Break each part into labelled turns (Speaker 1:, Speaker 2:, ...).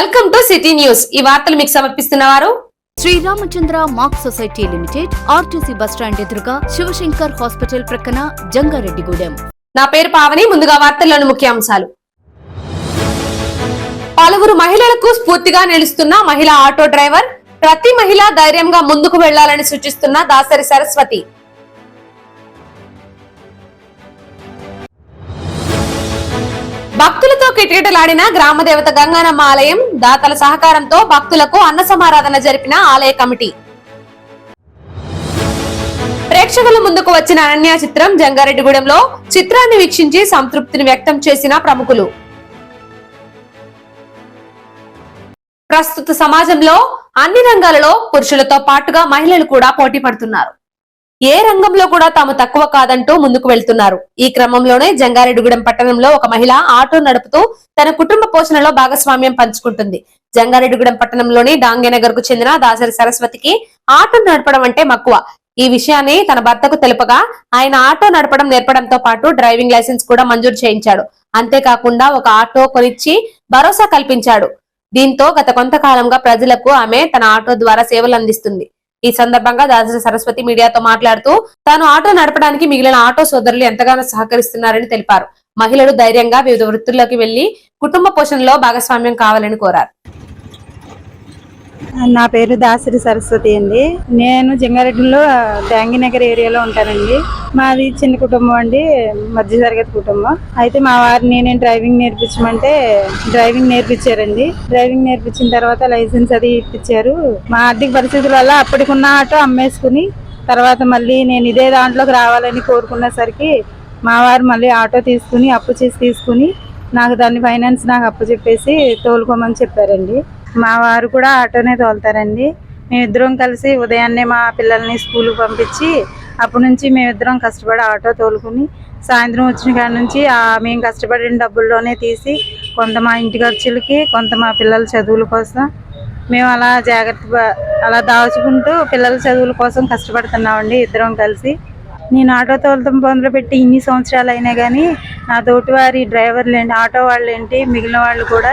Speaker 1: Welcome to city news. ఈ వార్తలు మీకు సమర్పిస్తున్నవారు
Speaker 2: Sriramachandra mark society limited, RTC bus stand ఎదురుగా, శివశంకర్ హాస్పిటల్ ప్రక్కన, జంగారెడ్డిగూడెం।
Speaker 1: నా పేరు పావని। ముందుగా వార్తల్లోని ముఖ్యాంశాలు। పలువురు మహిళలకు స్ఫూర్తిగా నిలుస్తున్న మహిళా ఆటో డ్రైవర్, ప్రతి మహిళ ధైర్యంగా ముందుకు వెళ్లాలని సూచిస్తున్న దాసరి సరస్వతి। భక్తులతో కిటకిటలాడిన గ్రామ దేవత గంగానమ్మ ఆలయం, దాతల సహకారంతో భక్తులకు అన్న సమారాధన జరిపిన ఆలయ కమిటీ। ప్రేక్షకుల ముందుకు వచ్చిన అనన్య చిత్రం జంగారెడ్డిగూడెంలో చిత్రాన్ని వీక్షించి సంతృప్తిని వ్యక్తం చేసిన ప్రముఖులు। ప్రస్తుత సమాజంలో అన్ని రంగాలలో పురుషులతో పాటుగా మహిళలు కూడా పోటీ పడుతున్నారు। ఏ రంగంలో కూడా తాము తక్కువ కాదంటూ ముందుకు వెళ్తున్నారు। ఈ క్రమంలోనే జంగారెడ్డిగూడెం పట్టణంలో ఒక మహిళ ఆటో నడుపుతూ తన కుటుంబ పోషణలో భాగస్వామ్యం పంచుకుంటుంది। జంగారెడ్డిగూడెం పట్టణంలోని డాంగేనగర్ కు చెందిన దాసరి సరస్వతికి ఆటో నడపడం అంటే మక్కువ। ఈ విషయాన్ని తన భర్తకు తెలుపగా ఆయన ఆటో నడపడం నేర్పడంతో పాటు డ్రైవింగ్ లైసెన్స్ కూడా మంజూరు చేయించాడు। అంతేకాకుండా ఒక ఆటో కొనిచ్చి భరోసా కల్పించాడు। దీంతో గత కొంతకాలంగా ప్రజలకు ఆమె తన ఆటో ద్వారా సేవలు అందిస్తుంది। ఈ సందర్భంగా దాసరి సరస్వతి మీడియాతో మాట్లాడుతూ తాను ఆటో నడపడానికి మిగిలిన ఆటో సోదరులు ఎంతగానో సహకరిస్తున్నారని తెలిపారు। మహిళలు ధైర్యంగా వివిధ వృత్తుల్లోకి వెళ్లి కుటుంబ పోషణలో భాగస్వామ్యం కావాలని కోరారు।
Speaker 3: నా పేరు దాసరి సరస్వతి అండి। నేను జంగారెడ్డిలో డాంగినగర్ ఏరియాలో ఉంటానండి। మాది చిన్న కుటుంబం అండి, మధ్య తరగతి కుటుంబం। అయితే మా వారిని నేను డ్రైవింగ్ నేర్పించమంటే డ్రైవింగ్ నేర్పించారండి। డ్రైవింగ్ నేర్పించిన తర్వాత లైసెన్స్ అది ఇప్పించారు। మా ఆర్థిక పరిస్థితుల వల్ల అప్పటికున్న ఆటో అమ్మేసుకుని తర్వాత మళ్ళీ నేను ఇదే దాంట్లోకి రావాలని కోరుకునేసరికి మా వారు మళ్ళీ ఆటో తీసుకుని అప్పు చేసి తీసుకుని నాకు దాన్ని ఫైనాన్స్ నాకు అప్పు చెప్పేసి తోలుకోమని చెప్పారండి। మా వారు కూడా ఆటోనే తోలుతారండి। మేమిద్దరం కలిసి ఉదయాన్నే మా పిల్లల్ని స్కూల్కి పంపించి అప్పటి నుంచి మేమిద్దరం కష్టపడి ఆటో తోలుకుని సాయంత్రం వచ్చిన కాడ నుంచి మేము కష్టపడిన డబ్బుల్లోనే తీసి కొంత మా ఇంటి ఖర్చులకి, కొంత మా పిల్లల చదువుల కోసం మేము అలా అలా దాచుకుంటూ పిల్లల చదువుల కోసం కష్టపడుతున్నామండి ఇద్దరం కలిసి। నేను ఆటో తోలతం మొదలుపెట్టి ఇన్ని సంవత్సరాలు అయినా కానీ నా తోటివారి డ్రైవర్లు ఏంటి, ఆటో వాళ్ళు ఏంటి, మిగిలిన వాళ్ళు కూడా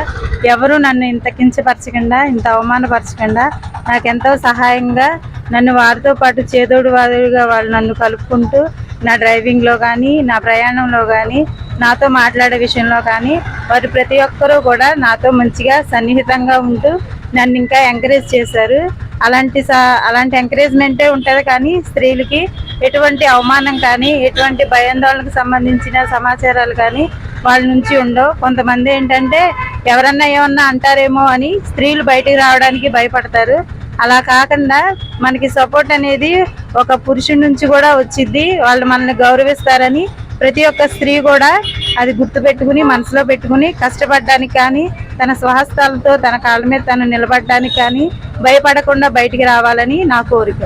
Speaker 3: ఎవరు నన్ను ఇంత కించపరచకుండా, ఇంత అవమానపరచకుండా నాకెంతో సహాయంగా నన్ను వారితో పాటు చేదోడు వాదుడుగా వాళ్ళు నన్ను కలుపుకుంటూ నా డ్రైవింగ్లో కానీ, నా ప్రయాణంలో కానీ, నాతో మాట్లాడే విషయంలో కానీ వారు ప్రతి ఒక్కరూ కూడా నాతో మంచిగా సన్నిహితంగా ఉంటూ నన్ను ఇంకా ఎంకరేజ్ చేశారు। అలాంటి ఎంకరేజ్మెంటే ఉంటుంది కానీ స్త్రీలకి ఎటువంటి అవమానం కానీ, ఎటువంటి భయాందోళనకు సంబంధించిన సమాచారాలు కానీ వాళ్ళ నుంచి ఉండవు। కొంతమంది ఏంటంటే ఎవరన్నా ఏమన్నా అంటారేమో అని స్త్రీలు బయటికి రావడానికి భయపడతారు। అలా కాకుండా మనకి సపోర్ట్ అనేది ఒక పురుషుడి నుంచి కూడా వచ్చిద్ది, వాళ్ళు మనల్ని గౌరవిస్తారని ప్రతి ఒక్క స్త్రీ కూడా అది గుర్తుపెట్టుకుని మనసులో పెట్టుకుని కష్టపడడానికి కానీ, తన స్వహస్తాలతో తన కాళ్ళ మీద తను నిలబడడానికి కానీ భయపడకుండా బయటికి రావాలని నా కోరిక।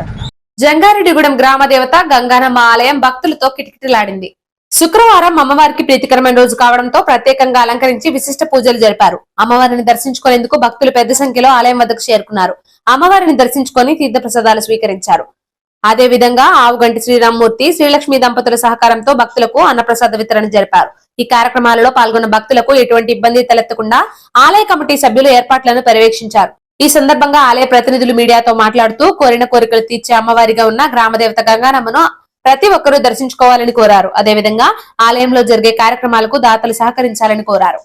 Speaker 1: జంగారెడ్డిగూడెం గ్రామ దేవత గంగానమ్మ ఆలయం భక్తులతో కిటకిటలాడింది। శుక్రవారం అమ్మవారికి ప్రీతికరమైన రోజు కావడంతో ప్రత్యేకంగా అలంకరించి విశిష్ట పూజలు జరిపారు। అమ్మవారిని దర్శించుకునేందుకు భక్తులు పెద్ద సంఖ్యలో ఆలయం వద్దకు చేరుకున్నారు। అమ్మవారిని దర్శించుకొని తీర్థ ప్రసాదాలు స్వీకరించారు। అదే విధంగా ఆవుగంటి శ్రీరామ్మూర్తి, శ్రీలక్ష్మి దంపతుల సహకారంతో భక్తులకు అన్నప్రసాద వితరణ జరిపారు। ఈ కార్యక్రమాలలో పాల్గొన్న భక్తులకు ఎటువంటి ఇబ్బంది తలెత్తకుండా ఆలయ కమిటీ సభ్యులు ఏర్పాట్లను పర్యవేక్షించారు। ఈ సందర్భంగా ఆలయ ప్రతినిధులు మీడియాతో మాట్లాడుతూ కోరిన కోరికలు తీర్చే అమ్మవారిగా ఉన్న గ్రామదేవత గంగానమ్మను ప్రతి ఒక్కరూ దర్శించుకోవాలని కోరారు। అదేవిధంగా ఆలయంలో జరిగే కార్యక్రమాలకు దాతలు సహకరించాలని కోరారు।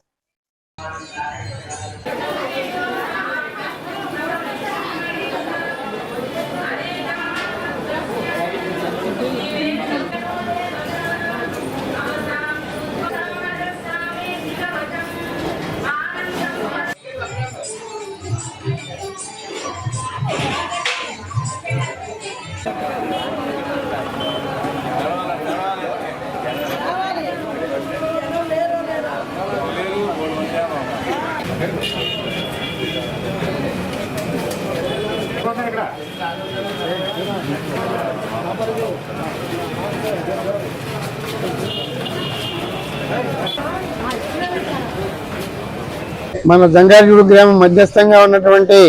Speaker 4: మన జంగారెడ్డిగూడెం గ్రామం మధ్యస్థంగా ఉన్నటువంటి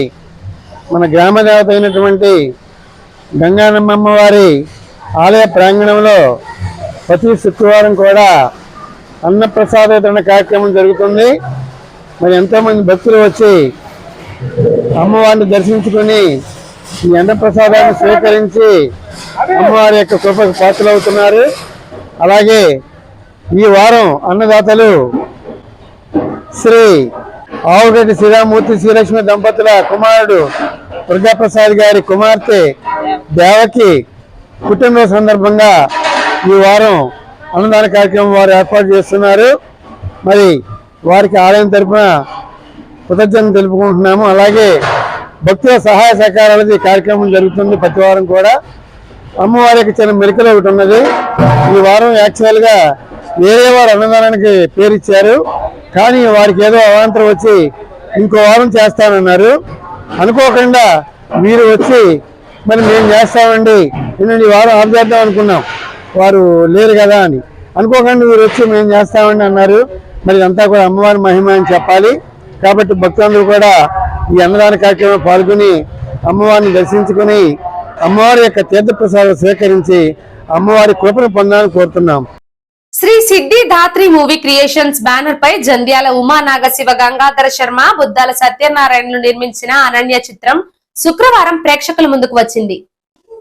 Speaker 4: మన గ్రామ దేవత అయినటువంటి గంగానమ్మ వారి ఆలయ ప్రాంగణంలో ప్రతి శుక్రవారం కూడా అన్నప్రసాద వితరణ కార్యక్రమం జరుగుతుంది। మరి ఎంతోమంది భక్తులు వచ్చి అమ్మవారిని దర్శించుకొని ఈ అన్నప్రసాదాన్ని స్వీకరించి అమ్మవారి యొక్క కృపకు పాత్రలవుతున్నారు. అలాగే ఈ వారం అన్నదాతలు శ్రీ ఆవుగడ్డి శ్రీరామూర్తి శ్రీలక్ష్మి దంపతుల కుమారుడు దుర్గాప్రసాద్ గారి కుమార్తె దేవకి పుట్టినరోజు సందర్భంగా ఈ వారం అన్నదాన కార్యక్రమం వారు ఏర్పాటు చేస్తున్నారు. మరి వారికి ఆలయం తరఫున కృతజ్ఞతలు తెలుపుకుంటున్నాము. అలాగే భక్తుల సహాయ సహకారాలది కార్యక్రమం జరుగుతుంది. ప్రతి వారం కూడా అమ్మవారికి చిన్న మెరికలు ఒకటి ఉన్నది. ఈ వారం యాక్చువల్గా వేరే వారు అన్నదానానికి పేరు ఇచ్చారు, కానీ వారికి ఏదో అవాంతరం వచ్చి ఇంకో వారం చేస్తానన్నారు. అనుకోకుండా మీరు వచ్చి మరి మేము చేస్తామండి, ఈ వారం ఆఫ్ చేద్దాం అనుకున్నాం, వారు లేరు కదా అని. అనుకోకుండా మీరు వచ్చి మేము చేస్తామండి అన్నారు. మరి అంతా కూడా అమ్మవారి మహిమ అని చెప్పాలి. కాబట్టి భక్తులందరూ కూడా ఈ అన్నదాన కార్యక్రమంలో పాల్గొని అమ్మవారిని దర్శించుకుని అమ్మవారి యొక్క తీర్థప్రసాదం స్వీకరించి అమ్మవారి కృపను పొందాలని కోరుతున్నాం.
Speaker 1: శ్రీ సిద్ధి ధాత్రి మూవీ క్రియేషన్స్ బ్యానర్ పై జంధ్యాల ఉమా నాగశివ గంగాధర శర్మ, బుద్దాల సత్యనారాయణలు నిర్మించిన అనన్య చిత్రం శుక్రవారం ప్రేక్షకుల ముందుకు వచ్చింది.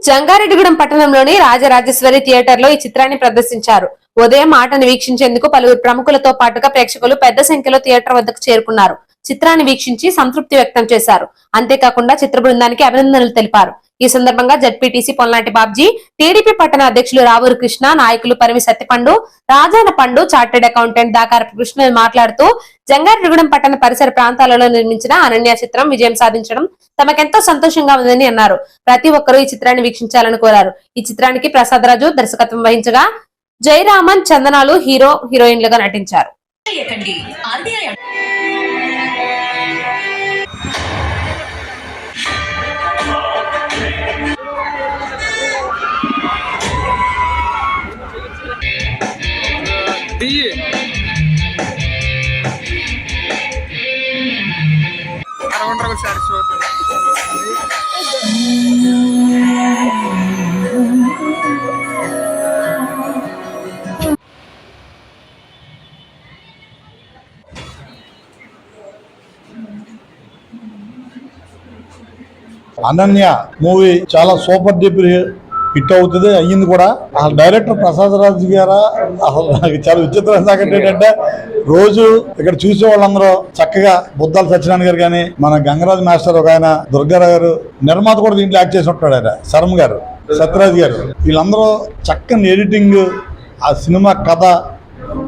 Speaker 1: జంగారెడ్డిగూడెం పట్టణంలోని రాజరాజేశ్వరి థియేటర్ లో ఈ చిత్రాన్ని ప్రదర్శించారు. ఉదయం ఆటను వీక్షించేందుకు పలువురు ప్రముఖులతో పాటుగా ప్రేక్షకులు పెద్ద సంఖ్యలో థియేటర్ వద్దకు చేరుకున్నారు. చిత్రాన్ని వీక్షించి సంతృప్తి వ్యక్తం చేశారు. అంతేకాకుండా చిత్ర బృందానికి అభినందనలు తెలిపారు. ఈ సందర్భంగా జడ్పీటీసీ పొల్లాంటి బాబ్జీ, టీడీపీ పట్టణ అధ్యక్షులు రావూరు కృష్ణ, నాయకులు పరిమి సత్యపండు, రాజాన పండు, చార్టెడ్ అకౌంటెంట్ దాకారపు కృష్ణ మాట్లాడుతూ జంగారెడ్డిగూడెం పట్టణ పరిసర ప్రాంతాలలో నిర్మించిన అనన్య చిత్రం విజయం సాధించడం తమకెంతో సంతోషంగా ఉందని అన్నారు. ప్రతి ఒక్కరూ ఈ చిత్రాన్ని వీక్షించాలని కోరారు. ఈ చిత్రానికి ప్రసాద్ రాజు దర్శకత్వం వహించగా జయరామన్, చందనాలు హీరో హీరోయిన్లుగా నటించారు.
Speaker 5: అనన్య మూవీ చాలా సూపర్ డూపర్ హిట్ అవుతుంది, అయ్యింది కూడా. అసలు డైరెక్టర్ ప్రసాద్ రాజు గారా, అసలు నాకు చాలా విచిత్రమైన సంగతి ఏంటంటే రోజు ఇక్కడ చూసే వాళ్ళందరూ చక్కగా బుద్దాల సత్యనారాయణ గారు కానీ, మన గంగరాజు మాస్టర్ ఒక ఆయన, దుర్గారావు గారు, నిర్మాత కూడా దీంట్లో యాక్ట్ చేసి ఉంటాడు ఆయన, శర్మ గారు, సత్యరాజ్ గారు, వీళ్ళందరూ చక్కని ఎడిటింగ్, ఆ సినిమా కథ,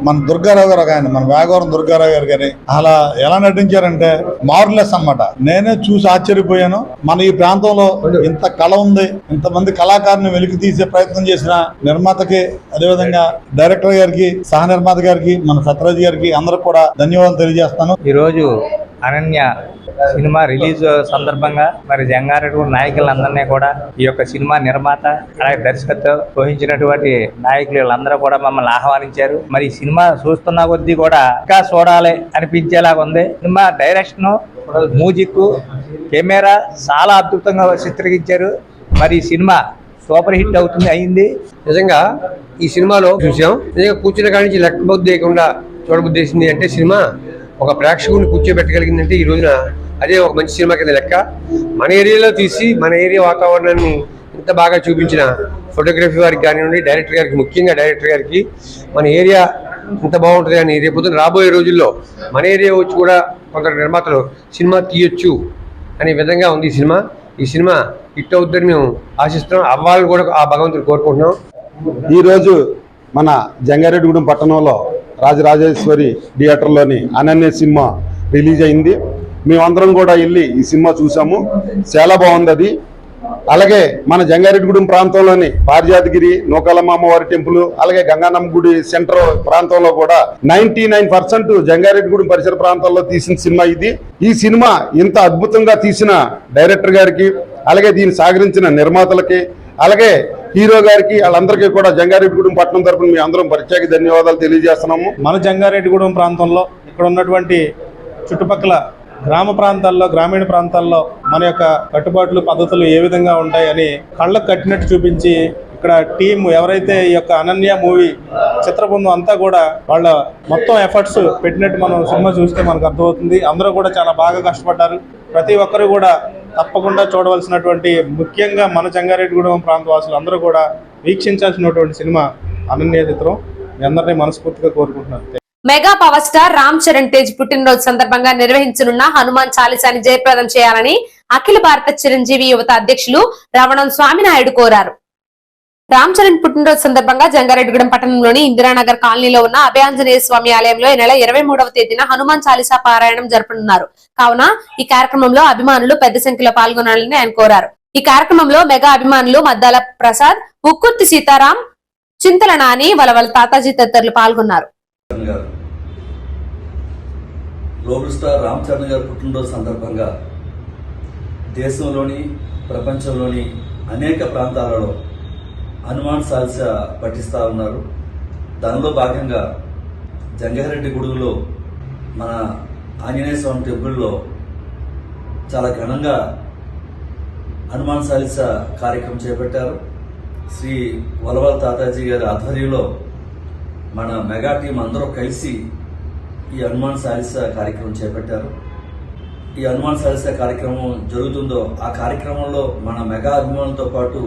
Speaker 5: మన దుర్గారావు గారు ఒక ఆయన, మన వేగవరం దుర్గారావు గారు కానీ అలా ఎలా నటించారంటే మార్లెస్ అన్నమాట. నేనే చూసి ఆశ్చర్యపోయాను. మన ఈ ప్రాంతంలో ఇంత కళ ఉంది, ఇంతమంది కళాకారుని వెలికి తీసే ప్రయత్నం చేసిన నిర్మాతకి, అదేవిధంగా డైరెక్టర్ గారికి, సహ నిర్మాత గారికి, మన సత్యరాజ్ గారికి అందరికి కూడా ధన్యవాదాలు తెలియజేస్తాను.
Speaker 6: ఈరోజు అనన్య సినిమా రిలీజ్ సందర్భంగా మరి జంగారెడ్డిగూడెం నాయకులందరినీ కూడా, ఈ యొక్క సినిమా నిర్మాత అలాగే దర్శకత్వం వహించినటువంటి నాయకులు వీళ్ళందరూ కూడా మమ్మల్ని ఆహ్వానించారు. మరి ఈ సినిమా చూస్తున్న కొద్దీ కూడా ఇంకా చూడాలి అనిపించేలాగా ఉంది. సినిమా డైరెక్షన్, మ్యూజిక్, కెమెరా చాలా అద్భుతంగా చిత్రీకరించారు. మరి ఈ సినిమా సూపర్ హిట్ అయింది.
Speaker 7: నిజంగా ఈ సినిమాలో చూసాం, నిజంగా కూర్చున్న కాడి నుంచి లెక్కబుద్ధి లేకుండా చూడబుద్దేసింది. అంటే సినిమా ఒక ప్రేక్షకుని కూర్చోబెట్టగలిగిందంటే ఈ రోజున అదే ఒక మంచి సినిమా కింద లెక్క. మన ఏరియాలో తీసి మన ఏరియా వాతావరణాన్ని ఇంత బాగా చూపించిన ఫోటోగ్రఫీ వారికి కానివ్వండి, డైరెక్టర్ గారికి, ముఖ్యంగా డైరెక్టర్ గారికి, మన ఏరియా ఇంత బాగుంటుంది అని రేపొద్దున రాబోయే రోజుల్లో మన ఏరియా వచ్చి కూడా కొందరు నిర్మాతలు సినిమా తీయొచ్చు అనే విధంగా ఉంది ఈ సినిమా. ఈ సినిమా హిట్ అవుతుందని మేము ఆశిస్తున్నాం, అవ్వాలని కూడా ఆ భగవంతుని కోరుకుంటున్నాం.
Speaker 8: ఈరోజు మన జంగారెడ్డిగూడెం పట్టణంలో రాజరాజేశ్వరి థియేటర్లోని అనన్య సినిమా రిలీజ్ అయింది. మేమందరం కూడా వెళ్ళి ఈ సినిమా చూసాము, చాలా బాగుంది అది. అలాగే మన జంగారెడ్డిగూడెం ప్రాంతంలోని పారిజాతగిరి, నూకాలమ్మ అమ్మవారి టెంపుల్, అలాగే గంగానమ్మ గుడి సెంటర్ ప్రాంతంలో కూడా 99% జంగారెడ్డిగూడెం పరిసర ప్రాంతాల్లో తీసిన సినిమా ఇది. ఈ సినిమా ఇంత అద్భుతంగా తీసిన డైరెక్టర్ గారికి, అలాగే దీన్ని సహకరించిన నిర్మాతలకి, అలాగే హీరో గారికి, వాళ్ళందరికీ కూడా జంగారెడ్డిగూడెం పట్టణం తరపున మీ అందరం ప్రత్యేక ధన్యవాదాలు తెలియజేస్తున్నాము.
Speaker 5: మన జంగారెడ్డిగూడెం ప్రాంతంలో ఇక్కడ ఉన్నటువంటి చుట్టుపక్కల గ్రామ ప్రాంతాల్లో, గ్రామీణ ప్రాంతాల్లో మన యొక్క కట్టుబాట్లు, పద్ధతులు ఏ విధంగా ఉంటాయని కళ్ళకు కట్టినట్టు చూపించి, ఇక్కడ టీం ఎవరైతే ఈ యొక్క అనన్య మూవీ చిత్రబృందం అంతా కూడా వాళ్ళ మొత్తం ఎఫర్ట్స్ పెట్టినట్టు మనం సినిమా చూస్తే మనకు అర్థమవుతుంది. అందరూ కూడా చాలా బాగా కష్టపడ్డారు.
Speaker 9: ప్రతి ఒక్కరు కూడా తప్పకుండా చూడవలసినటువంటి, ముఖ్యంగా మన జంగారెడ్డిగూడెం ప్రాంత వాసులు అందరూ కూడా వీక్షించాల్సినటువంటి సినిమా అనన్య చిత్రం. మీ అందరినీ మనస్ఫూర్తిగా కోరుకుంటున్నాను.
Speaker 1: Mega power star Ram Charan Tej పుట్టినరోజు సందర్భంగా నిర్వహించనున్న హనుమాన్ చాలీసాని జయప్రదం చేయాలని అఖిల భారత చిరంజీవి యువత అధ్యక్షులు రవణం స్వామినాయుడు కోరారు. రామ్ చరణ్ పుట్టినరోజు సందర్భంగా జంగారెడ్డిగూడెం పట్టణంలోని ఇందిరానగర్ కాలనీలో ఉన్న అభయాంజనేయ స్వామి ఆలయంలో ఈ నెల 23వ తేదీన హనుమాన్ చాలీసా పారాయణం జరపనున్నారు. కావున ఈ కార్యక్రమంలో అభిమానులు పెద్ద సంఖ్యలో పాల్గొనాలని ఆయన కోరారు. ఈ కార్యక్రమంలో మెగా అభిమానులు మద్దాల ప్రసాద్, ఉక్కుర్తి సీతారాం, చింతల నాని, వలవల తాతాజీ తదితరులు పాల్గొన్నారు.
Speaker 10: గ్లోబల్ స్టార్ రామ్ చరణ్ గారు పుట్టినరోజు సందర్భంగా దేశంలోని ప్రపంచంలోని అనేక ప్రాంతాలలో హనుమాన్ చాలీసా పఠిస్తూ ఉన్నారు. దానిలో భాగంగా జంగారెడ్డిగూడెంలో మన ఆంజనేయ స్వామి టెంపుల్లో చాలా ఘనంగా హనుమాన్ చాలీసా కార్యక్రమం చేపట్టారు. శ్రీ వలవల తాతాజీ గారి ఆధ్వర్యంలో మన మెగా టీం అందరూ కలిసి ఈ హనుమాన్ చాలీసా కార్యక్రమం చేపట్టారు. ఈ హనుమాన్ చాలీసా కార్యక్రమం జరుగుతుందో ఆ కార్యక్రమంలో మన మెగా అభిమానులతో పాటు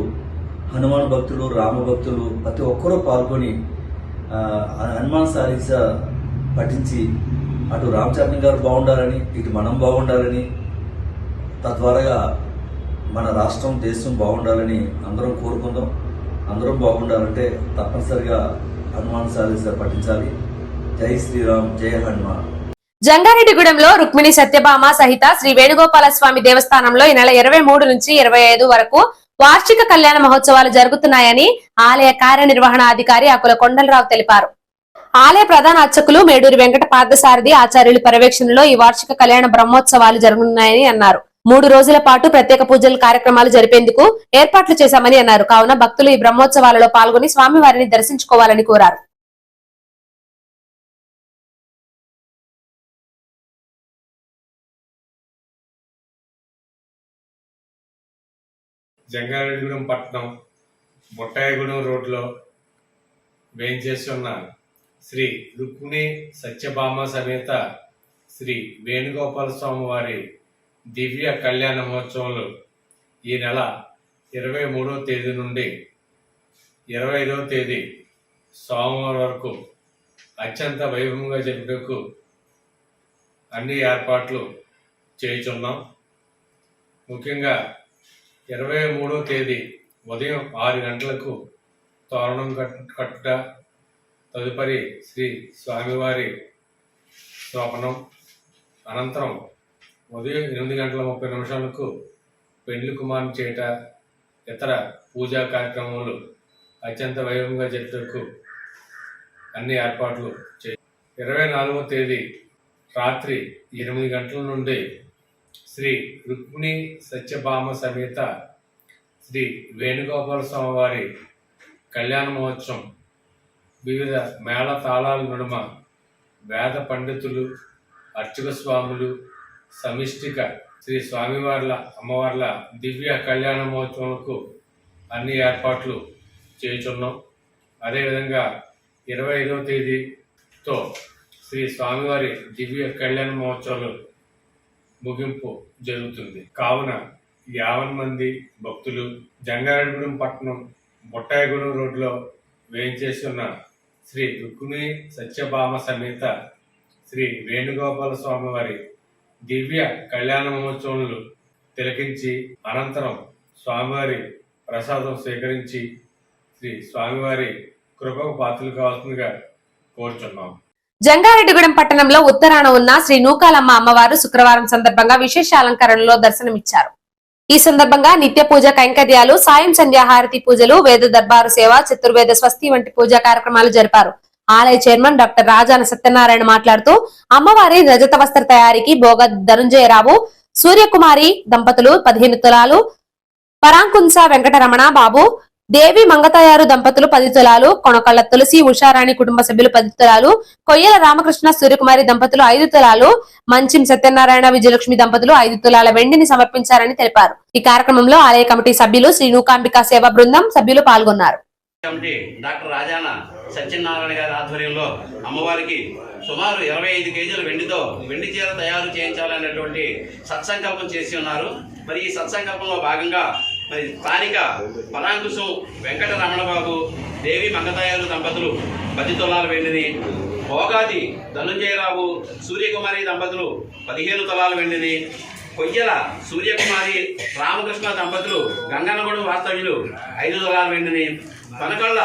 Speaker 10: హనుమాన్ భక్తులు, రామ భక్తులు ప్రతి ఒక్కరూ పాల్గొని హనుమాన్ చాలీసా పఠించి అటు రామ్ చరణ్ గారు బాగుండాలని, ఇటు మనం బాగుండాలని, తద్వారా మన రాష్ట్రం, దేశం బాగుండాలని అందరం కోరుకుందాం. అందరం బాగుండాలంటే తప్పనిసరిగా హనుమాన్ చాలీసా పఠించాలి. జై శ్రీరామ్, జై హనుమాన్.
Speaker 1: జంగారెడ్డిగూడెంలో రుక్మిణి సత్యభామ సహిత శ్రీ వేణుగోపాల స్వామి దేవస్థానంలో ఈ నెల 23 నుంచి 25 వరకు వార్షిక కళ్యాణ మహోత్సవాలు జరుగుతున్నాయని ఆలయ కార్యనిర్వహణాధికారి అకుల కొండలరావు తెలిపారు. ఆలయ ప్రధాన అర్చకులు మేడూరి వెంకట పార్థసారథి ఆచార్యుల పర్యవేక్షణలో ఈ వార్షిక కళ్యాణ బ్రహ్మోత్సవాలు జరగనున్నాయని అన్నారు. 3 రోజుల పాటు ప్రత్యేక పూజలు కార్యక్రమాలు జరిపేందుకు ఏర్పాట్లు చేశామని అన్నారు. కావున భక్తులు ఈ బ్రహ్మోత్సవాలలో పాల్గొని స్వామివారిని దర్శించుకోవాలని కోరారు.
Speaker 11: జంగారెడ్డిగూడెం పట్టణం బొట్టాయిగూడెం రోడ్లో వేయించేస్తున్న శ్రీ రుక్మిణి సత్యభామ సమేత శ్రీ వేణుగోపాల స్వామి వారి దివ్య కళ్యాణ మహోత్సవాలు ఈ నెల 23వ తేదీ నుండి 25వ తేదీ సోమవారం వరకు అత్యంత వైభవంగా జరుపుటకు అన్ని ఏర్పాట్లు చేయుచున్నాం. ముఖ్యంగా 23వ తేదీ ఉదయం 6 గంటలకు తోరణం కట్టుట, తదుపరి శ్రీ స్వామివారి స్థాపనం, అనంతరం ఉదయం 8:30 పెండ్లి కుమారుని చేయట, ఇతర పూజా కార్యక్రమాలు అత్యంత వైభవంగా జరుపుటకు అన్ని ఏర్పాట్లు చేయాలి. 24వ తేదీ రాత్రి 8 గంటల నుండి శ్రీ రుక్మిణి సత్యభామ సమేత శ్రీ వేణుగోపాల స్వామి వారి కళ్యాణ మహోత్సవం వివిధ మేళ తాళాల నడుమ వేద పండితులు, అర్చక స్వాములు సమిష్టిగా శ్రీ స్వామివార్ల అమ్మవార్ల దివ్య కళ్యాణ మహోత్సవాలకు అన్ని ఏర్పాట్లు చేయుచున్నాం. అదేవిధంగా 25వ తేదీతో శ్రీ స్వామివారి దివ్య కళ్యాణ మహోత్సవాలు ముగింపు జరుగుతుంది. కావున 50 మంది భక్తులు జంగారెడ్డిగూడెం పట్టణం బొట్టాయిగూడెం రోడ్లో వేయించేస్తున్న శ్రీ రుక్మిణి సత్యభామ సమేత శ్రీ వేణుగోపాల స్వామి వారి దివ్య కళ్యాణ మహోత్సవాలు తిలకించి అనంతరం స్వామివారి ప్రసాదం స్వీకరించి శ్రీ స్వామివారి కృపకు పాత్రలు కావాల్సిందిగా కోరుచున్నాం.
Speaker 1: జంగారెడ్డిగూడెం పట్టణంలో ఉత్తరాన ఉన్న శ్రీ నూకాలమ్మ అమ్మవారు శుక్రవారం సందర్భంగా విశేష అలంకరణలో దర్శనమిచ్చారు. ఈ సందర్భంగా నిత్య పూజ కైంకర్యాలు, సాయం సంధ్యాహారతి పూజలు, వేద దర్బారు సేవ, చతుర్వేద స్వస్తి వంటి పూజా కార్యక్రమాలు జరిపారు. ఆలయ చైర్మన్ డాక్టర్ రాజాన సత్యనారాయణ మాట్లాడుతూ అమ్మవారి రజత వస్త్ర తయారీకి భోగ ధనుంజయరావు, సూర్యకుమారి దంపతులు 15 తులాలు, పరాంకుంస వెంకటరమణ బాబు, దేవి మంగతయారు దంపతులు 10 తులాలు, కొనకళ్ళ తులసి ఉషారాణి కుటుంబ సభ్యులు 10 తులాలు, కొయ్యల రామకృష్ణ సూర్యకుమారి దంపతులు 5 తులాలు, మంచిం సత్యనారాయణ విజయలక్ష్మి దంపతులు 5 తులాల వెండిని సమర్పించారని తెలిపారు. ఈ కార్యక్రమంలో ఆలయ కమిటీ సభ్యులు, శ్రీ నూకాంబికా సేవా బృందం సభ్యులు పాల్గొన్నారు.
Speaker 12: కమిటీ డాక్టర్ రాజాన సత్యనారాయణ గారి ఆధ్వర్యంలో అమ్మవారికి సుమారు 25 కేజీల వెండి చీర తయారు చేయించాలనేటువంటి సత్సంకల్పం చేసి ఉన్నారు. మరి ఈ సత్సంకల్పంలో భాగంగా మరి స్థానిక పరాంకుశం వెంకట రమణబాబు, దేవి మంగతాయారు దంపతులు 10 తులాల వెండిని, భోగాది ధనుంజయరావు, సూర్యకుమారి దంపతులు 15 తులాల వెండిని, కొయ్యల సూర్యకుమారి రామకృష్ణ దంపతులు గంగన్నగూడెం వాస్తవ్యులు 5 తులాల వెండిని, కనకళ్ళ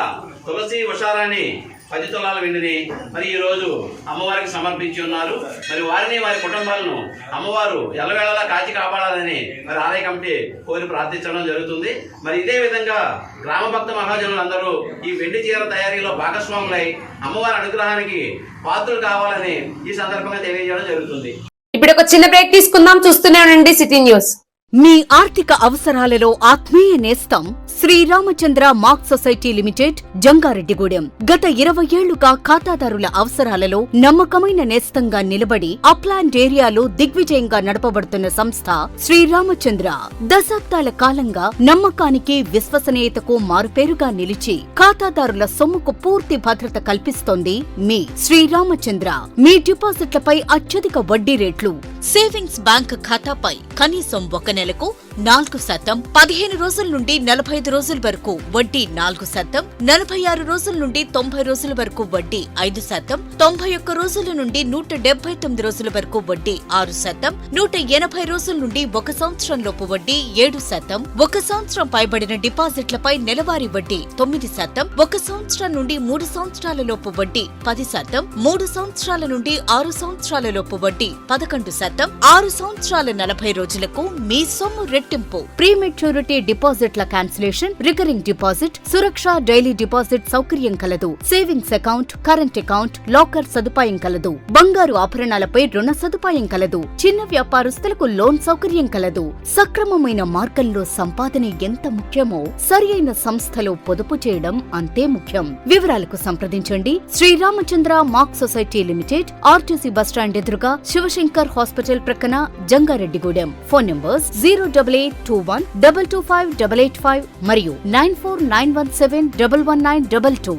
Speaker 12: తులసి ఉషారాణి 10 తులాల వెండిని మరి ఈ రోజు అమ్మవారికి సమర్పించి ఉన్నారు. మరి వారిని వారి కుటుంబాలను అమ్మవారు ఎల్లవేళలా కాచి కాపాడాలని మరి ఆలయ కమిటీ కోరి ప్రార్థించడం జరుగుతుంది. మరి ఇదే విధంగా గ్రామ భక్త మహాజనులందరూ ఈ వెండి చీర తయారీలో భాగస్వాములై అమ్మవారి అనుగ్రహానికి పాత్రలు కావాలని ఈ సందర్భంగా తెలియజేయడం జరుగుతుంది.
Speaker 1: ఇప్పుడు ఒక చిన్న బ్రేక్ తీసుకుందాం. చూస్తూనే ఉండండి సిటీ న్యూస్.
Speaker 2: మీ ఆర్థిక అవసరాలలో ఆత్మీయ నేస్తం Sriramachandra mark society limited, Jangareddygudem. గత 20 ఏళ్లుగా ఖాతాదారుల అవసరాలలో నమ్మకమైన నేస్తంగా నిలబడి అప్లాండ్ ఏరియాలో దిగ్విజయంగా నడపబడుతున్న సంస్థ శ్రీరామచంద్ర. దశాబ్దాల కాలంగా నమ్మకానికి, విశ్వసనీయతకు మారుపేరుగా నిలిచి ఖాతాదారుల సొమ్ముకు పూర్తి భద్రత కల్పిస్తోంది మీ శ్రీరామచంద్ర. మీ డిపాజిట్లపై అత్యధిక వడ్డీ రేట్లు, సేవింగ్స్ బ్యాంక్ ఖాతాపై కనీసం 1 నెలకు 4%, 15 రోజుల నుండి 45 రోజుల వరకు వడ్డీ 4%, 46 రోజుల నుండి 90 రోజుల వరకు వడ్డీ 5%, 91 రోజుల నుండి 179 రోజుల వరకు వడ్డీ 6%, 180 రోజుల నుండి 1 సంవత్సరం లోపు వడ్డీ 7%, 1 సంవత్సరం పైబడిన డిపాజిట్లపై నెలవారీ వడ్డీ 9%, 1 సంవత్సరం నుండి 3 సంవత్సరాల లోపు వడ్డీ 10%, 3 సంవత్సరాల నుండి 6 సంవత్సరాల లోపు వడ్డీ 11%, 6 సంవత్సరాల 40 రోజులకు మీ సొమ్ము రెట్టింపు. ప్రీ మెచ్యూరిటీ డిపాజిట్ల క్యాన్సిలేషన్, రికరింగ్ డిపాజిట్, సురక్ష డైలీ డిపాజిట్ సౌకర్యం కలదు. Savings account, current account, locker సదుపాయం కలదు. బంగారు ఆభరణాలపై రుణ సదుపాయం కలదు. చిన్న వ్యాపారస్తులకు లోన్ సౌకర్యం కలదు. సక్రమమైన మార్గంలో సంపాదన ఎంత ముఖ్యమో సరియైన సంస్థలో పొదుపు చేయడం అంతే ముఖ్యం. వివరాలకు సంప్రదించండి Sriramachandra mark society limited, RTC bus stand ఎదురుగా, శివశంకర్ హాస్పిటల్ ప్రక్కన, జంగారెడ్డిగూడెం. ఫోన్ నంబర్స్ 08821225885 మరియు 9491711922.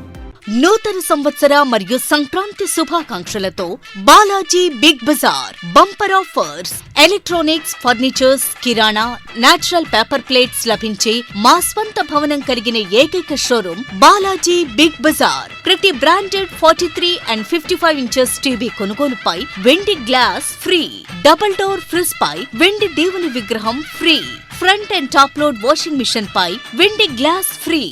Speaker 2: నూతన సంవత్సర మరియు సంక్రాంతి శుభాకాంక్షలతో Balaji big bazaar bumper offers. Electronics, furnitures, కిరాణా, నేచురల్ పేపర్ ప్లేట్స్ లభించే మా స్వంత భవనం కలిగిన ఏకైక షోరూం బాలాజీ బిగ్ బజార్. ప్రతి బ్రాండెడ్ 43 and 55 ఇంచెస్ టీవీ కొనుగోలుపై వెండి glass free. Double door fridge పై వెండి దేవుని విగ్రహం free. Front and top load washing machine పై వెండి గ్లాస్ ఫ్రీ.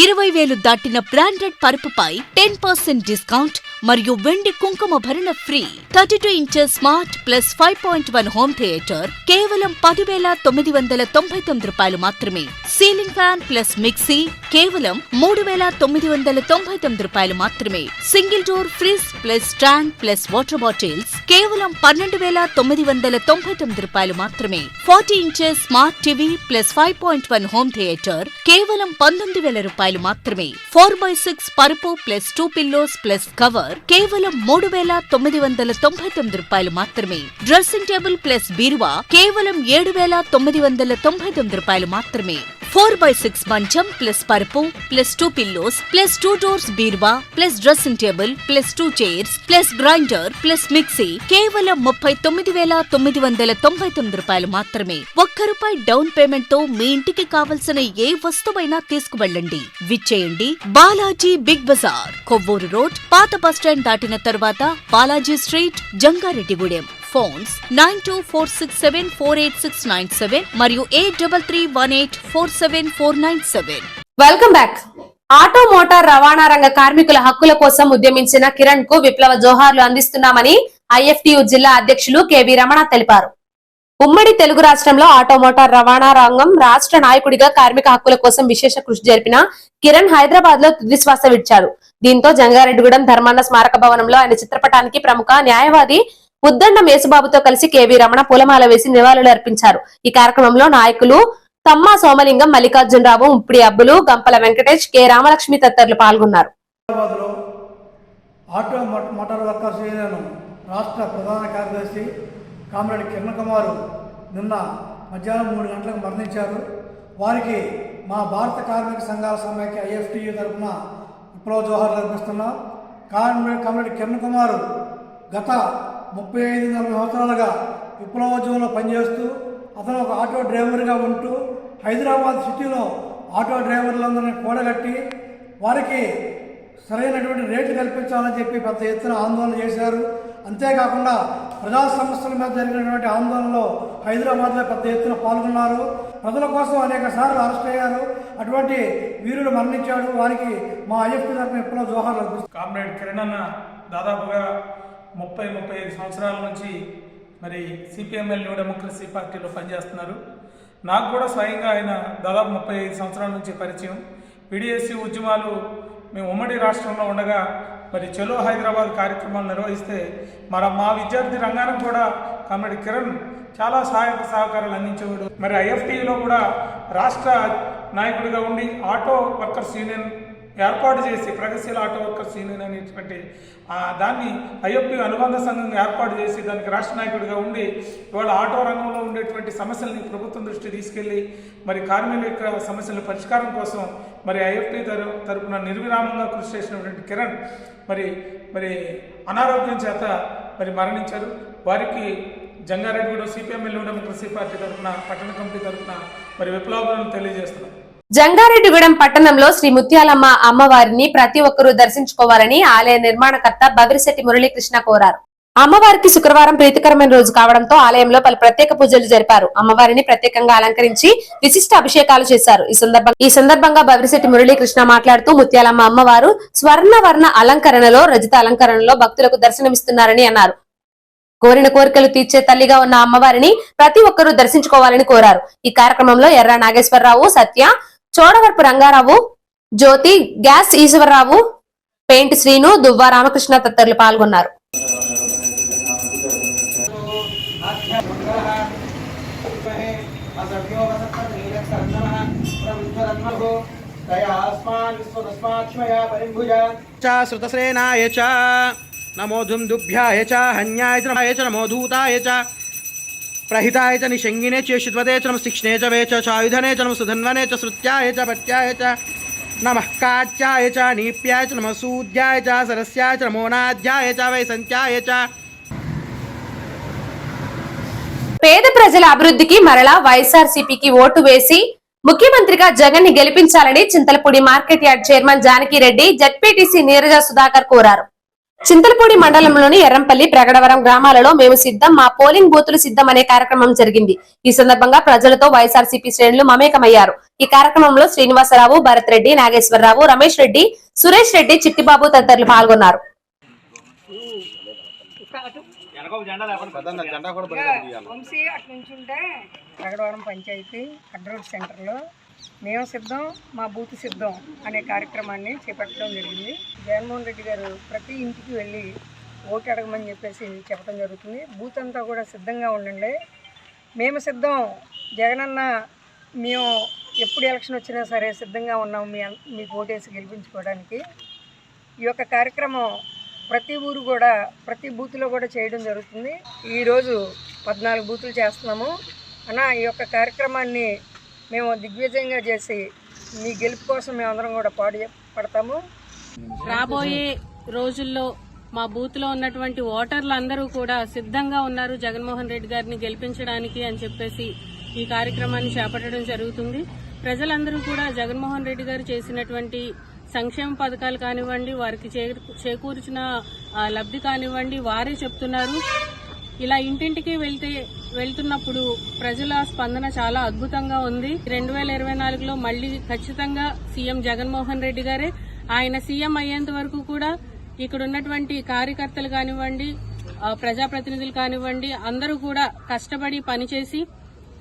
Speaker 2: 20,000 దాటిన బ్రాండెడ్ పరుపుపై 10% డిస్కౌంట్ మరియు వెండి కుంకుమ భరణ free. 32 inches smart plus 5.1 home theatre కేవలం 10,999 రూపాయలు మాత్రమే. సీలింగ్ ఫ్యాన్ ప్లస్ మిక్సీ కేవలం 3,999 రూపాయలు మాత్రమే. Single door fridge plus stand plus water bottles కేవలం 12,999 రూపాయలు మాత్రమే. 40 inches smart TV plus 5.1 home theatre కేవలం 19,000 రూపాయలు మాత్రమే. 4x6 పరుపు ప్లస్ 2 పిల్లోస్ ప్లస్ కవర్ కేవలం 3,999 రూపాయలు మాత్రమే. డ్రెస్సింగ్ టేబుల్ ప్లస్ బీరువా కేవలం 7,999 రూపాయలు మాత్రమే. 4x6 మంచం ప్లస్ పరుపు ప్లస్ 2 పిల్లోస్ ప్లస్ 2 డోర్స్ బీరువా plus dressing table plus 2 chairs plus grinder plus mixie కేవలం 39,999 రూపాయలు మాత్రమే. ₹1 డౌన్ పేమెంట్ తో మీ ఇంటికి కావలసిన ఏ వస్తువైనా తీసుకువెళ్ళండి. విచ్చేయండి బాలాజీ బిగ్ బజార్, కొవ్వూరు రోడ్, పాత బస్టాండ్ దాటిన తరువాత బాలాజీ స్ట్రీట్, జంగారెడ్డిగూడెం. ఫోన్స్ 9246748697 మరియు 8331847497.
Speaker 1: Welcome back. ఆటో మోటార్ రవాణా రంగ కార్మికుల హక్కుల కోసం ఉద్యమించిన కిరణ్ కు విప్లవ జోహార్లు అందిస్తున్నామని ఐఎఫ్టియు జిల్లా అధ్యక్షులు కెవి రమణ తెలిపారు. ఉమ్మడి తెలుగు రాష్ట్రంలో ఆటో మోటార్ రవాణా రంగం రాష్ట్ర నాయకుడిగా కార్మిక హక్కుల కోసం విశేష కృషి జరిపిన కిరణ్ హైదరాబాద్ లో తుదిశ్వాస విడిచాడు. దీంతో జంగారెడ్డిగూడెం ధర్మాన్న స్మారక భవనంలో ఆయన చిత్రపటానికి ప్రముఖ న్యాయవాది ఉద్దండం యేసుబాబుతో కలిసి కెవి రమణ పూలమాల వేసి నివాళులు అర్పించారు. ఈ కార్యక్రమంలో నాయకులు తమ్మా సోమలింగం, మల్లికార్జునరావు, ముప్పిడి అబ్బులు, గంపల వెంకటేష్, కె రామలక్ష్మి తదితరులు పాల్గొన్నారు.
Speaker 13: ఆటో మోటార్ వర్కర్స్ యూనియన్ రాష్ట్ర ప్రధాన కార్యదర్శి కామ్రేడ్ కిరణ్ కుమార్ నిన్న మధ్యాహ్నం 3 గంటలకు మరణించారు. వారికి మా భారత కార్మిక సంఘాల సమైక్య IFTU తరఫున విప్లవ జోహార్లు అర్పిస్తున్నాం. కామ్రేడ్ కిరణ్ కుమార్ గత 35-40 సంవత్సరాలుగా విప్లవోద్యమంలో పనిచేస్తూ అతను ఒక ఆటో డ్రైవర్గా ఉంటూ హైదరాబాద్ సిటీలో ఆటో డ్రైవర్లందరినీ కూడగట్టి వారికి సరైనటువంటి రేట్లు కల్పించాలని చెప్పి పెద్ద ఎత్తున ఆందోళన చేశారు. అంతేకాకుండా ప్రజా సమస్యల మీద జరిగినటువంటి ఆందోళనలో హైదరాబాద్లో పెద్ద ఎత్తున పాల్గొన్నారు. ప్రజల కోసం అనేక సార్లు అరెస్ట్ అయ్యారు. అటువంటి వీరులు మరణించాడు. వారికి మా IFT తరఫున విప్లవ జోహార్లు అర్పిస్తున్నాం.
Speaker 14: కామ్రేడ్ కిరణ్ అన్న దాదాపుగా 30-35 సంవత్సరాల నుంచి మరి CPML న్యూ డెమోక్రసీ పార్టీలో పనిచేస్తున్నారు. నాకు కూడా స్వయంగా ఆయన దాదాపు 35 సంవత్సరాల నుంచి పరిచయం. PDSC ఉద్యమాలు మేము ఉమ్మడి రాష్ట్రంలో ఉండగా మరి చలో హైదరాబాద్ కార్యక్రమాలు నిర్వహిస్తే మా విద్యార్థి రంగానికి కూడా కామ్రేడ్ కిరణ్ చాలా సహాయక సహకారాలు అందించేవాడు. మరి IFTలో కూడా రాష్ట్ర నాయకుడిగా ఉండి ఆటో వర్కర్స్ యూనియన్ ఏర్పాటు చేసి ప్రగతిశీల ఆటో వర్కర్స్ యూనియన్ అనేటువంటి దాన్ని IFT అనుబంధ సంఘంగా ఏర్పాటు చేసి దానికి రాష్ట్ర నాయకుడిగా ఉండి ఇవాళ ఆటో రంగంలో ఉండేటువంటి సమస్యల్ని ప్రభుత్వం దృష్టి తీసుకెళ్లి మరి కార్మికుల సమస్యల పరిష్కారం కోసం మరి IFT తరపున నిర్విరామంగా కృషి చేసినటువంటి కిరణ్ మరి అనారోగ్యం చేత మరి మరణించారు. వారికి Jangareddygudem CPML new democracy party తరఫున పట్టణ కమిటీ తరఫున మరి విప్లవాలను తెలియజేస్తున్నాం.
Speaker 1: జంగారెడ్డిగూడెం పట్టణంలో శ్రీ ముత్యాలమ్మ అమ్మవారిని ప్రతి ఒక్కరూ దర్శించుకోవాలని ఆలయ నిర్మాణకర్త బవిరిశెట్టి మురళీకృష్ణ కోరారు. అమ్మవారికి శుక్రవారం ప్రీతికరమైన రోజు కావడంతో ఆలయంలో పలు ప్రత్యేక పూజలు జరిపారు. అమ్మవారిని ప్రత్యేకంగా అలంకరించి విశిష్ట అభిషేకాలు చేశారు. ఈ సందర్భంగా బవిరిశెట్టి మురళీకృష్ణ మాట్లాడుతూ ముత్యాలమ్మ అమ్మవారు స్వర్ణవర్ణ అలంకరణలో రజత అలంకరణలో భక్తులకు దర్శనమిస్తున్నారని అన్నారు. కోరిన కోరికలు తీర్చే తల్లిగా ఉన్న అమ్మవారిని ప్రతి ఒక్కరూ దర్శించుకోవాలని కోరారు. ఈ కార్యక్రమంలో ఎర్ర నాగేశ్వరరావు, సత్య, చోడవరపు రంగారావు, జ్యోతి, గ్యాస్ ఈశ్వరరావు, పెయింట్ శ్రీను, దువ్వ రామకృష్ణ తదితరులు పాల్గొన్నారు.
Speaker 15: నమో దుందుభ్యాయ చ హన్యాయ చ నమో ధూతాయ చ ప్రహితాయ చ నిషంగినే చ శుద్వదే చ నమ శిక్ష్ణే చ వే చ ఆయుధనే చ నమ సుధన్వనే చ శృత్యాయ చ పట్యాయ చ నమః కాచ్యాయ చ నీప్యాయ చ నమ సూద్యాయ చ సరస్యాయ చ నమో నాద్యాయ చ వై సంత్యాయ చ.
Speaker 1: పేద ప్రజల అభివృద్ధికి మరలా వైఎస్ఆర్సీపీకి ఓటు వేసి ముఖ్యమంత్రిగా జగన్ ని గెలిపించాలని Chintalapudi market yard chairman Janaki Reddy, ZPTC Neeraja Sudhakar కోరారు. చింతలపూడి మండలంలోని ఎర్రంపల్లి, ప్రగడవరం గ్రామాలలో మేము సిద్ధం, మా పోలింగ్ బూతులు సిద్ధం అనే కార్యక్రమం జరిగింది. ఈ సందర్భంగా ప్రజలతో వైఎస్ఆర్సీపీ శ్రేణులు మమేకమయ్యారు. ఈ కార్యక్రమంలో శ్రీనివాసరావు, భరత్ రెడ్డి, నాగేశ్వరరావు, రమేష్ రెడ్డి, సురేష్ రెడ్డి, చిట్టిబాబు తదితరులు పాల్గొన్నారు.
Speaker 3: ప్రగడవరం పంచాయతీ అడ్రోడ్ సెంటర్లో మేము సిద్ధం, మా బూత్ సిద్ధం అనే కార్యక్రమాన్ని చేపట్టడం జరిగింది. జగన్మోహన్ రెడ్డి గారు ప్రతి ఇంటికి వెళ్ళి ఓటు అడగమని చెప్పేసి చెప్పడం జరుగుతుంది. బూత్ అంతా కూడా సిద్ధంగా ఉండండి, మేము సిద్ధం, జగనన్న మేము ఎప్పుడు ఎలక్షన్ వచ్చినా సరే సిద్ధంగా ఉన్నాము మీకు ఓటేసి గెలిపించుకోవడానికి. ఈ యొక్క కార్యక్రమం ప్రతి ఊరు కూడా ప్రతి బూత్లో కూడా చేయడం జరుగుతుంది. ఈరోజు 14 బూతులు చేస్తున్నాము అన్న. ఈ యొక్క కార్యక్రమాన్ని మేము దిగ్విజయంగా చేసి మీ గెలుపు కోసం మేమందరం కూడా పడతాము.
Speaker 16: రాబోయే రోజుల్లో మా బూత్లో ఉన్నటువంటి ఓటర్లు అందరూ కూడా సిద్ధంగా ఉన్నారు జగన్మోహన్ రెడ్డి గారిని గెలిపించడానికి అని చెప్పేసి ఈ కార్యక్రమాన్ని చేపట్టడం జరుగుతుంది. ప్రజలందరూ కూడా జగన్మోహన్ రెడ్డి గారు చేసినటువంటి సంక్షేమ పథకాలు కానివ్వండి, వారికి చేకూర్చిన లబ్ధి కానివ్వండి వారే చెప్తున్నారు. ఇలా ఇంటింటికి వెళ్తున్నప్పుడు ప్రజల స్పందన చాలా అద్భుతంగా ఉంది. 2024లో మళ్లీ ఖచ్చితంగా సీఎం జగన్మోహన్ రెడ్డి గారే. ఆయన సీఎం అయ్యేంత వరకు కూడా ఇక్కడ ఉన్నటువంటి కార్యకర్తలు కానివ్వండి, ప్రజాప్రతినిధులు కానివ్వండి అందరూ కూడా కష్టపడి పనిచేసి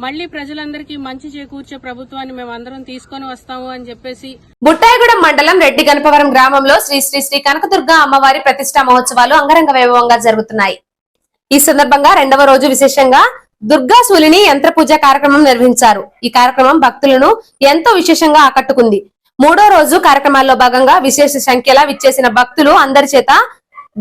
Speaker 16: మళ్లీ ప్రజలందరికీ మంచి చేకూర్చే ప్రభుత్వాన్ని మేమందరం తీసుకొని వస్తాము అని చెప్పేసి.
Speaker 1: బుట్టాయిగూడెం మండలం రెడ్డి గణపవరం గ్రామంలో శ్రీ శ్రీ శ్రీ కనకదుర్గ అమ్మవారి ప్రతిష్టా మహోత్సవాలు అంగరంగ వైభవంగా జరుగుతున్నాయి. ఈ సందర్భంగా 2వ రోజు విశేషంగా దుర్గాశూలిని యంత్ర పూజ కార్యక్రమం నిర్వహించారు. ఈ కార్యక్రమం భక్తులను ఎంతో విశేషంగా ఆకట్టుకుంది. 3వ రోజు కార్యక్రమాల్లో భాగంగా విశేష సంఖ్యలో విచ్చేసిన భక్తులు అందరి చేత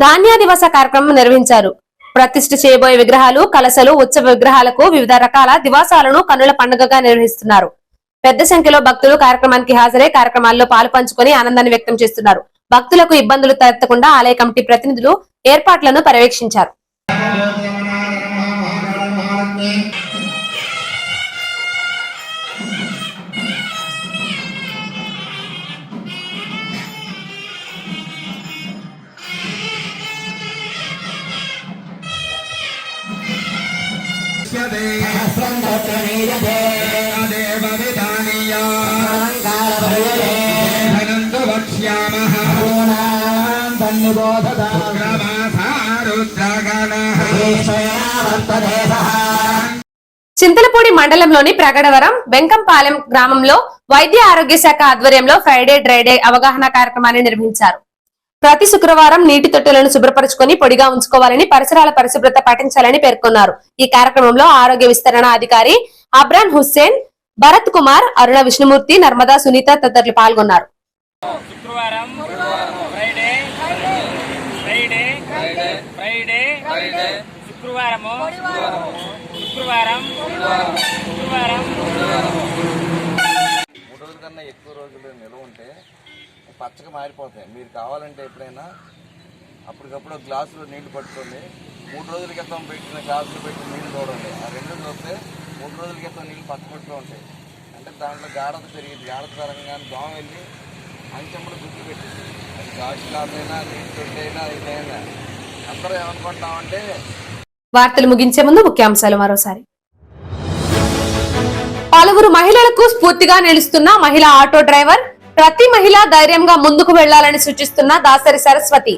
Speaker 1: ధాన్యాదివాస కార్యక్రమం నిర్వహించారు. ప్రతిష్ఠ చేయబోయే విగ్రహాలు, కలశలు, ఉత్సవ విగ్రహాలకు వివిధ రకాల దివాసాలను కన్నుల పండుగగా నిర్వహిస్తున్నారు. పెద్ద సంఖ్యలో భక్తులు కార్యక్రమానికి హాజరై కార్యక్రమాల్లో పాలు పంచుకొని ఆనందాన్ని వ్యక్తం చేస్తున్నారు. భక్తులకు ఇబ్బందులు తలెత్తకుండా ఆలయ కమిటీ ప్రతినిధులు ఏర్పాట్లను పర్యవేక్షించారు. చింతలపూడి మండలంలోని ప్రగడవరం వెంకంపాలెం గ్రామంలో వైద్య ఆరోగ్య శాఖ ఆధ్వర్యంలో ఫ్రైడే డ్రైడే అవగాహన కార్యక్రమాన్ని నిర్వహించారు. ప్రతి శుక్రవారం నీటి తొట్టెలను శుభ్రపరచుకొని పొడిగా ఉంచుకోవాలని, పరిసరాల పరిశుభ్రత పాటించాలని పేర్కొన్నారు. ఈ కార్యక్రమంలో ఆరోగ్య విస్తరణ అధికారి అబ్రాన్ హుస్సేన్, భరత్ కుమార్, అరుణ విష్ణుమూర్తి, నర్మదా, సునీత తదితరులు పాల్గొన్నారు.
Speaker 17: కన్నా ఎక్కువ రోజులు నిల్వ ఉంటే పచ్చగా మారిపోతాయి. మీరు కావాలంటే ఎప్పుడైనా అప్పటికప్పుడు గ్లాసులో నీళ్లు పట్టుకోండి. 3 రోజుల క్రితం పెట్టిన గ్లాసులు పెట్టి నీళ్లు చూడండి. ఆ 2 చూస్తే 3 రోజుల క్రితం నీళ్ళు పట్టుకుంటూ ఉంటాయి. అంటే దాంట్లో గాఢత పెరిగింది. గాఢత పరంగానే దోమ వెళ్ళి అంచెమ్మలు గుర్తు పెట్టింది. అది గాజు గ్లాసైనా నీళ్ళు తొట్టైనా ఇదైనా అందరూ ఏమనుకుంటామంటే.
Speaker 1: వార్తలు ముగించే ముందు ముఖ్యాంశాలు మరోసారి. పలువురు మహిళలకు స్ఫూర్తిగా నిలుస్తున్న మహిళా ఆటో డ్రైవర్. ప్రతి మహిళ ధైర్యంగా ముందుకు వెళ్లాలని సూచిస్తున్న దాసరి సరస్వతి.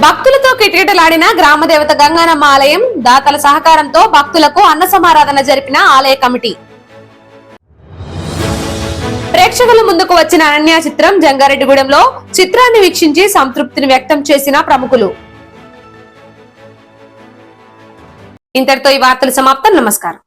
Speaker 1: భక్తులతో కిటకిటలాడిన గ్రామ దేవత గంగానమ్మ ఆలయం. దాతల సహకారంతో భక్తులకు అన్న సమారాధన జరిపిన ఆలయ కమిటీ. ప్రేక్షకుల ముందుకు వచ్చిన అనన్య చిత్రం. జంగారెడ్డిగూడెంలో చిత్రాన్ని వీక్షించి సంతృప్తిని వ్యక్తం చేసిన ప్రముఖులు. ఇంతటితో ఈ వార్తలు సమాప్తం. నమస్కారం.